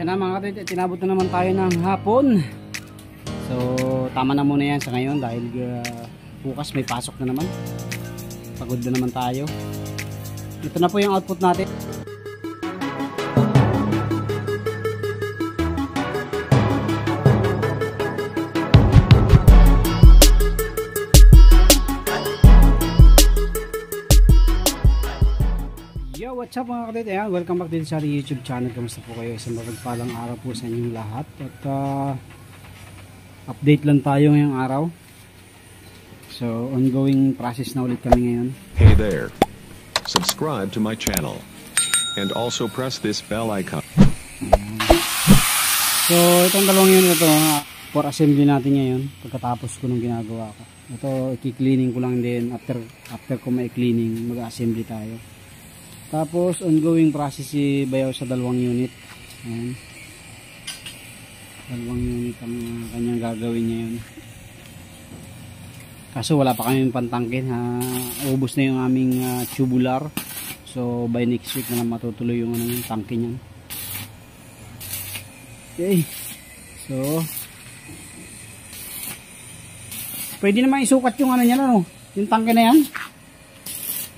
Yan na mga kapatid, tinabot na naman tayo ng hapon. So tama na muna yan sa ngayon dahil bukas may pasok na naman. Pagod na naman tayo. Ito na po yung output natin. Yo, what's up mga kapatid? Ayan, welcome back din sa YouTube channel. Kamusta po kayo? Isang mapagpalang araw po sa inyong lahat. At update lang tayo ngayong araw. So, ongoing process na ulit kami ngayon. Hey there. Subscribe to my channel. And also press this bell icon. So, itong dalawang unit ito, for assembly natin ngayon. Pagkatapos ko nung ginagawa ko. Ito, i-cleaning ko lang din. After ko ma-cleaning, mag-assembly tayo. Tapos, ongoing process si Bayaw sa dalawang unit. Ayan. Dalawang unit ang kanyang gagawin niya yun. Kaso wala pa kami pantangkin. Ubus na yung aming tubular. So, by next week na lang matutuloy yung tangke niyan. Okay. So, pwede naman isukat yung niyan, yung tangke na yan.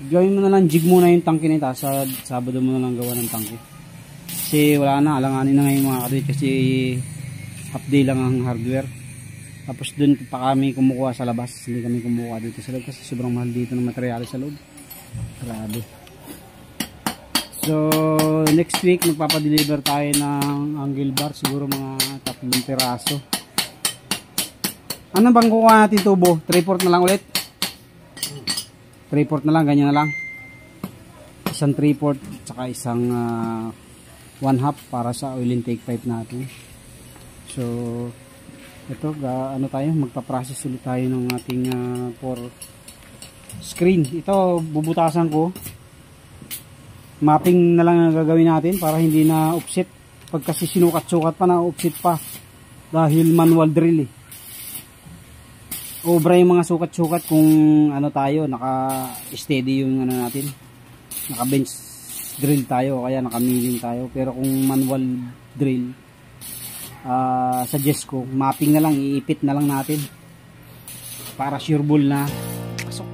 Gawin mo na lang, jig muna yung tangke na ito. Sa Sabado mo na lang gawa ng tangke. Kasi wala na, alanganin na ngayon mga kapatid. Kasi half day lang ang hardware. Tapos dun pa kami kumukuha sa labas. Hindi kami kumukuha dito sa loob kasi sobrang mahal dito ng materyales sa loob. Grabe. So next week magpapadeliver tayo ng angle bar. Siguro mga 3 piraso. Ano bang kukuha natin tubo? 3/4 na lang ulit? 3/4 na lang, ganyan na lang. Isang 3/4 tsaka isang 1/2 para sa oil intake pipe natin. So ito, magpa-process ulit tayo ng ating for screen. Ito, bubutasan ko. Mapping na lang ang gagawin natin para hindi na offset. Pag kasi sinukat-sukat pa na offset pa. Dahil manual drill Obra yung mga sukat-sukat kung tayo, naka-steady yung natin. Naka-bench drill tayo, kaya naka-milling tayo. Pero kung manual drill, suggest ko, mapping na lang, iipit na lang natin. Para sure ball na pasok.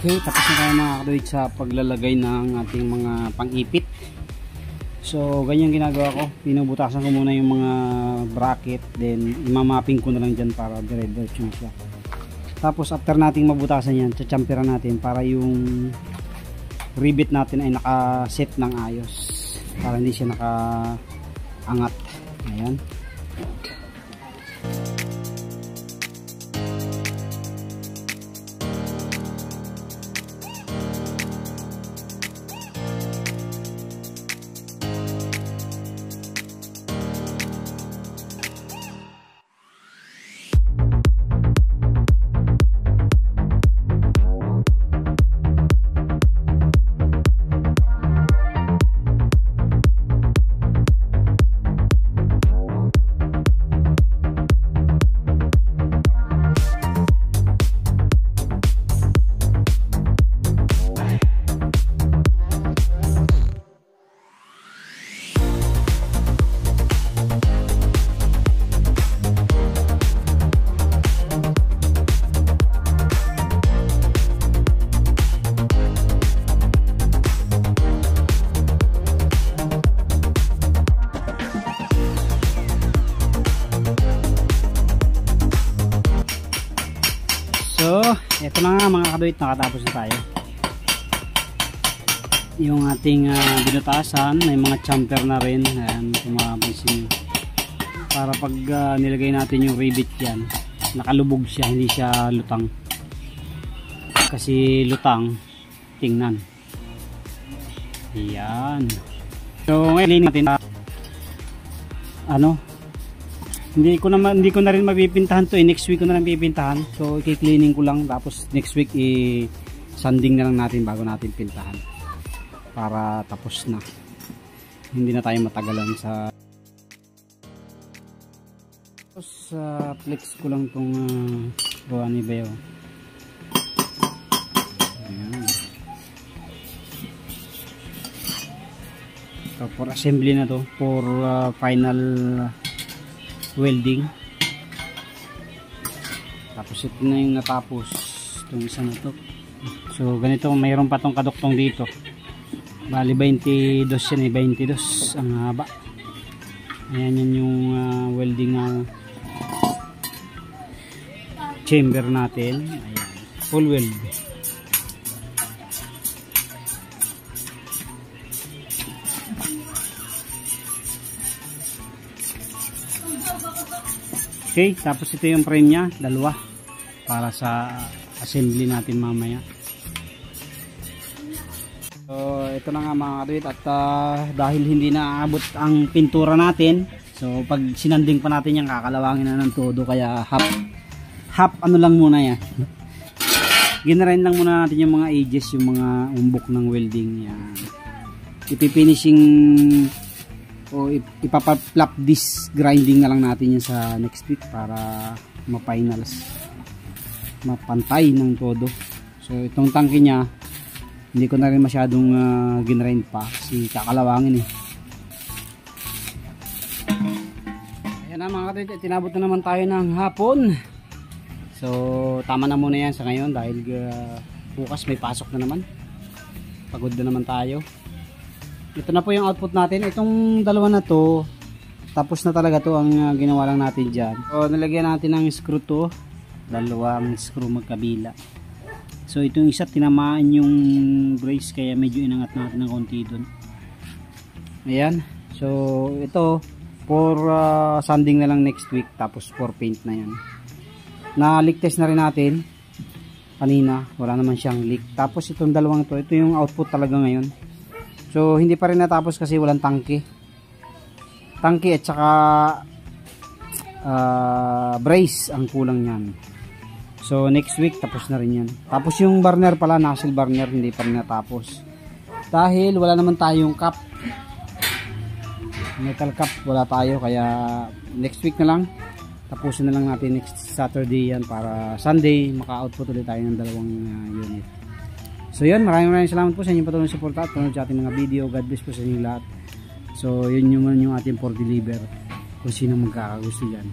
Okay, tapos na tayo mga kaduit sa paglalagay ng ating mga pang-ipit. So ganyan ginagawa ko, binubutasan ko muna yung mga bracket, then imamapping ko na lang dyan para dire-diretso na siya. Tapos after nating mabutasan yan, tsatsampiran natin para yung rivet natin ay nakaset ng ayos, para hindi siya nakaangat. Ayan. So, eto na nga mga kaduit, nakatapos na tayo. Yung ating binutasan, may mga chamfer na rin. Ayan, kung makapansin nyo. Para pag nilagay natin yung rivet yan, nakalubog siya, hindi siya lutang. Kasi lutang, tingnan. Ayan. So, ngayon natin hindi ko na rin mapipintahan to, next week ko na lang pipintahan. So i-cleaning ko lang, tapos next week i-sanding na lang natin bago natin pintahan para tapos na, hindi na tayo matagalan sa flex ko lang tong Rowan Ibeo. Ayan. So for assembly na to, for final welding. Tapos ito na yung natapos, itong isa na to. So ganito, mayroon pa tong kaduktong dito, bali 22 yan, 22 ang haba. Ayan, yan yung welding na chamber natin. Ayan, full weld. Okay, tapos ito yung frame nya, dalawa, para sa assembly natin mamaya. So ito na nga mga kaduit, at dahil hindi na aabot ang pintura natin, so pag sinanding pa natin yan, kakalawangin na ng todo, kaya half ano lang muna yan. Ginarain lang muna natin yung mga edges, yung mga umbok ng welding yan. Ipifinishing o ipapaplap this grinding na lang natin yan sa next week para ma-finals, mapantay ng todo. So itong tangke nya hindi ko na rin masyadong ginrind pa kasi kakalawangin Ayan na mga kaduit, tinabot na naman tayo ng hapon. So tama na muna yan sa ngayon dahil bukas may pasok na naman, pagod na naman tayo. Ito na po yung output natin. Itong dalawa na to, tapos na talaga to ang ginawa lang natin dyan. So nalagyan natin ng screw to, dalawang screw magkabila. So itong isa tinamaan yung brace, kaya medyo inangat natin ng konti dun. Ayan. So ito for sanding na lang next week, tapos for paint na yan. Na-leak test na rin natin kanina, wala naman siyang leak. Tapos itong dalawang ito yung output talaga ngayon. So hindi pa rin natapos kasi walang tangke at saka brace ang kulang yan. So next week tapos na rin yan. Tapos yung burner pala, nozzle burner, hindi pa rin natapos dahil wala naman tayong cap, metal cap wala tayo, kaya next week na lang, tapusin na lang natin next Saturday yan para Sunday maka-output ulit tayo ng dalawang unit. So yun, maraming salamat po sa inyong patuloy na suporta at panood sa ating mga video. God bless po sa inyong lahat. So yun yung ating for deliver kung sino magkakagusto dyan.